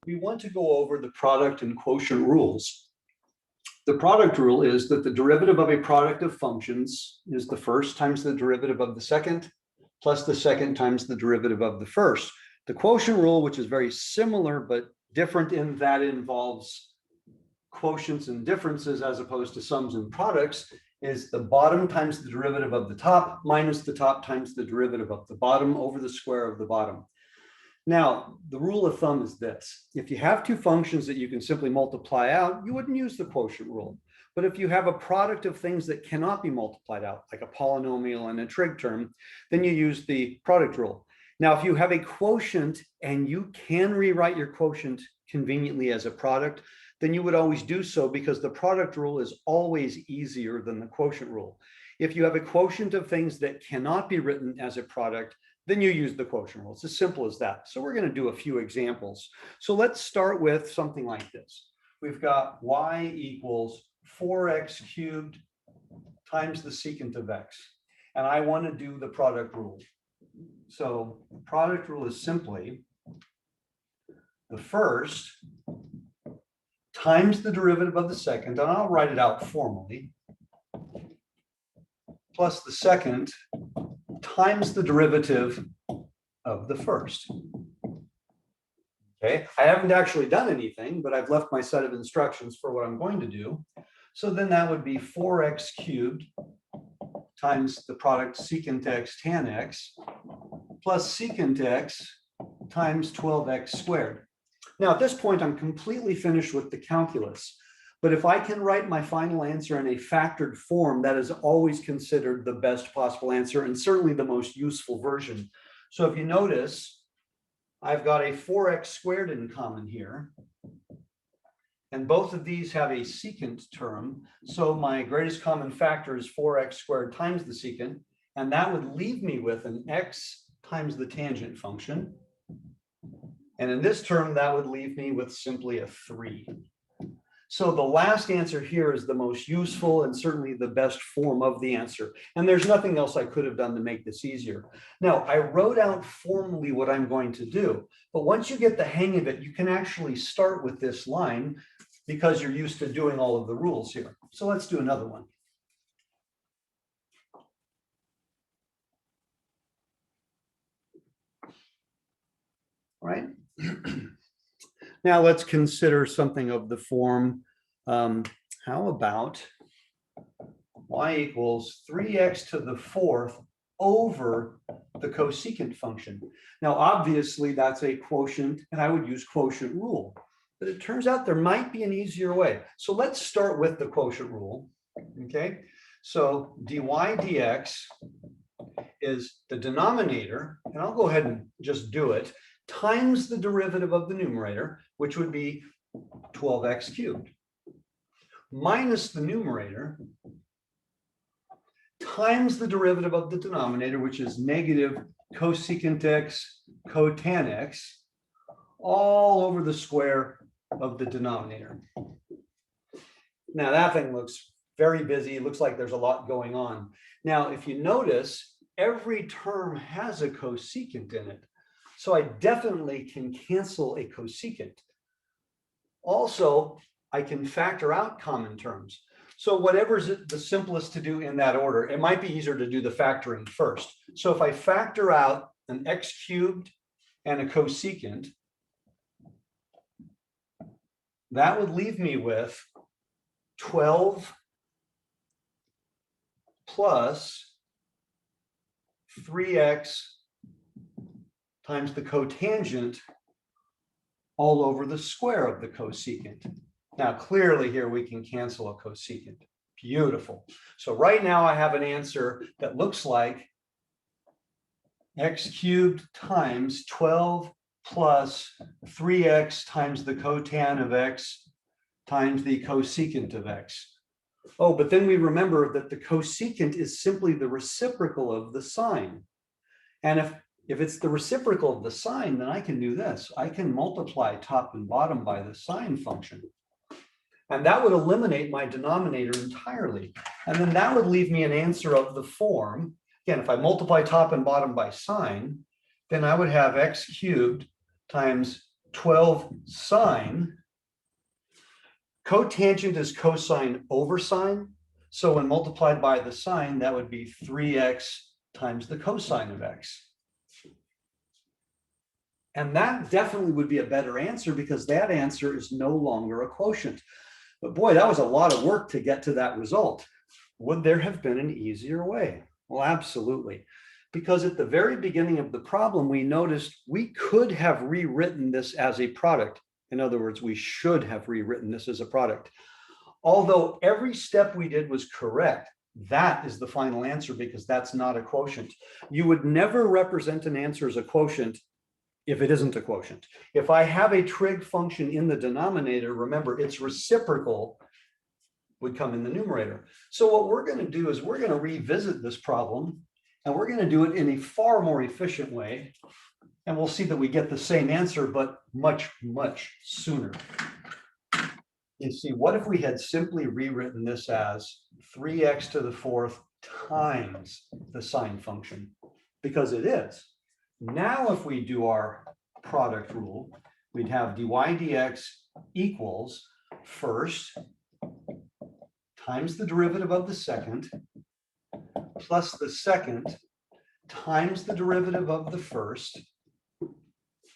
we want to go over the product and quotient rules. The product rule is that the derivative of a product of functions is the first times the derivative of the second, plus the second times the derivative of the first. The quotient rule, which is very similar but different in that it involves quotients and differences as opposed to sums and products, is the bottom times the derivative of the top minus the top times the derivative of the bottom over the square of the bottom. Now, the rule of thumb is this. If you have two functions that you can simply multiply out, you wouldn't use the quotient rule. But if you have a product of things that cannot be multiplied out, like a polynomial and a trig term, then you use the product rule. Now, if you have a quotient and you can rewrite your quotient conveniently as a product, then you would always do so because the product rule is always easier than the quotient rule. If you have a quotient of things that cannot be written as a product, then you use the quotient rule. It's as simple as that. So we're going to do a few examples. So let's start with something like this. We've got y equals 4x cubed times the secant of x. And I want to do the product rule. So the product rule is simply the first times the derivative of the second, and I'll write it out formally, plus the second times the derivative of the first. Okay, I haven't actually done anything, but I've left my set of instructions for what I'm going to do. So then that would be 4x cubed times the product secant x tan x plus secant x times 12x squared. Now at this point, I'm completely finished with the calculus. But if I can write my final answer in a factored form, that is always considered the best possible answer and certainly the most useful version. So if you notice, I've got a 4x squared in common here. And both of these have a secant term. So my greatest common factor is 4x squared times the secant. And that would leave me with an x times the tangent function. And in this term, that would leave me with simply a 3. So the last answer here is the most useful and certainly the best form of the answer. And there's nothing else I could have done to make this easier. Now, I wrote out formally what I'm going to do, but once you get the hang of it, you can actually start with this line because you're used to doing all of the rules here. So let's do another one. All right. Now let's consider something of the form, how about y equals 3x to the fourth over the cosecant function. Now, obviously, that's a quotient, and I would use quotient rule. But it turns out there might be an easier way. So let's start with the quotient rule, okay? So dy dx is the denominator, and I'll go ahead and just do it, times the derivative of the numerator, which would be 12x cubed, minus the numerator times the derivative of the denominator, which is negative cosecant x cotan x, all over the square of the denominator. Now that thing looks very busy. It looks like there's a lot going on. Now, if you notice, every term has a cosecant in it. So I definitely can cancel a cosecant. Also, I can factor out common terms. So whatever's the simplest to do in that order, it might be easier to do the factoring first. So if I factor out an x cubed and a cosecant, that would leave me with 12 plus 3x times the cotangent all over the square of the cosecant. Now, clearly here we can cancel a cosecant. Beautiful. So right now I have an answer that looks like x cubed times 12 plus 3x times the cotan of x times the cosecant of x. Oh, but then we remember that the cosecant is simply the reciprocal of the sine. And if it's the reciprocal of the sine, then I can do this. I can multiply top and bottom by the sine function. And that would eliminate my denominator entirely. And then that would leave me an answer of the form. Again, if I multiply top and bottom by sine, then I would have x cubed times 12 sine. Cotangent is cosine over sine. So when multiplied by the sine, that would be 3x times the cosine of x. And that definitely would be a better answer because that answer is no longer a quotient. But boy, that was a lot of work to get to that result. Would there have been an easier way? Well, absolutely. Because at the very beginning of the problem, we noticed we could have rewritten this as a product. In other words, we should have rewritten this as a product. Although every step we did was correct, that is the final answer because that's not a quotient. You would never represent an answer as a quotient if it isn't a quotient. If I have a trig function in the denominator, remember its reciprocal would come in the numerator. So what we're going to do is we're going to revisit this problem and we're going to do it in a far more efficient way. And we'll see that we get the same answer, but much, much sooner. You see, what if we had simply rewritten this as 3x to the fourth times the sine function? Because it is. Now, if we do our product rule, we'd have dy dx equals first times the derivative of the second plus the second times the derivative of the first.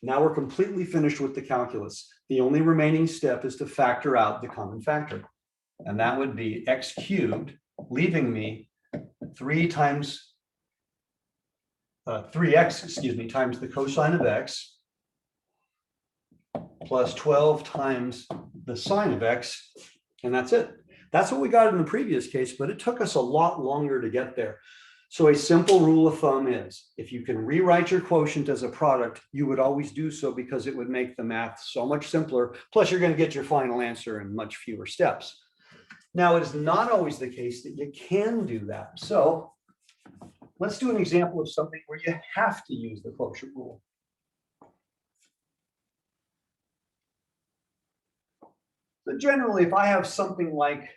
Now we're completely finished with the calculus. The only remaining step is to factor out the common factor. And that would be x cubed, leaving me 3x times the cosine of x plus 12 times the sine of x. And that's it. That's what we got in the previous case, but it took us a lot longer to get there. So a simple rule of thumb is if you can rewrite your quotient as a product, you would always do so because it would make the math so much simpler. Plus, you're going to get your final answer in much fewer steps. Now, it is not always the case that you can do that. So let's do an example of something where you have to use the quotient rule. So generally, if I have something like,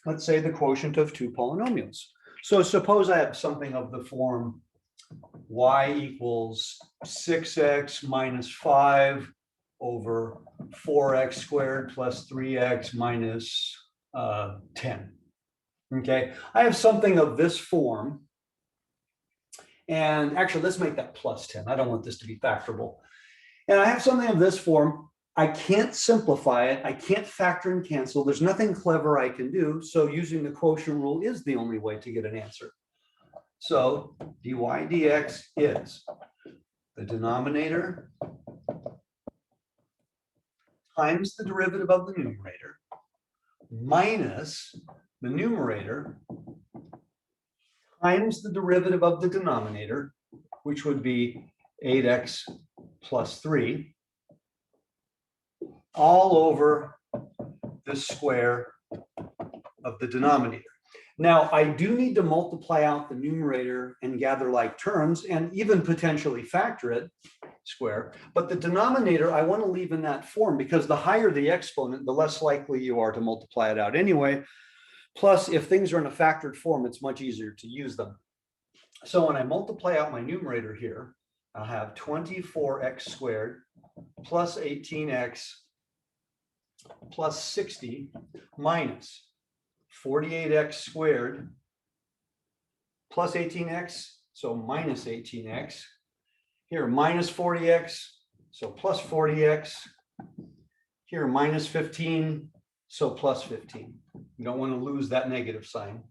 let's say, the quotient of two polynomials. So suppose I have something of the form y equals 6x minus 5 over 4x squared plus 3x minus 10. Okay, I have something of this form. And actually, let's make that plus 10. I don't want this to be factorable. And I have something of this form. I can't simplify it. I can't factor and cancel. There's nothing clever I can do. So using the quotient rule is the only way to get an answer. So dy dx is the denominator times the derivative of the numerator minus the numerator times the derivative of the denominator, which would be 8x plus 3. All over the square of the denominator. Now, I do need to multiply out the numerator and gather like terms and even potentially factor it square. But the denominator, I want to leave in that form because the higher the exponent, the less likely you are to multiply it out anyway. Plus, if things are in a factored form, it's much easier to use them. So when I multiply out my numerator here, I'll have 24x squared plus 18x plus 60 minus 48x squared plus 18x, so minus 18x. Here, minus 40x, so plus 40x. Here, minus 15, so plus 15. You don't want to lose that negative sign.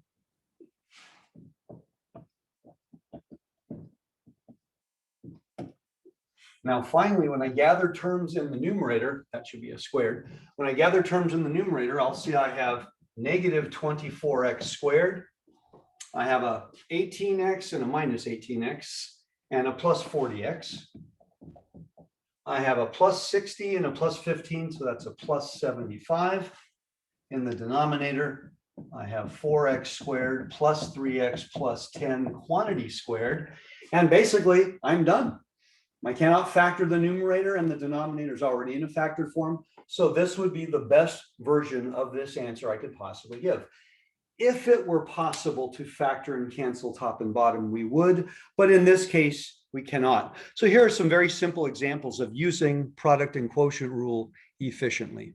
Now, finally, when I gather terms in the numerator, that should be a squared. When I gather terms in the numerator, I'll see I have negative 24x squared. I have a 18x and a minus 18x and a plus 40x. I have a plus 60 and a plus 15, so that's a plus 75. In the denominator, I have 4x squared plus 3x plus 10 quantity squared. And basically, I'm done. I cannot factor the numerator and the denominator is already in a factored form. So this would be the best version of this answer I could possibly give. If it were possible to factor and cancel top and bottom, we would. But in this case, We cannot. So here are some very simple examples of using product and quotient rule efficiently.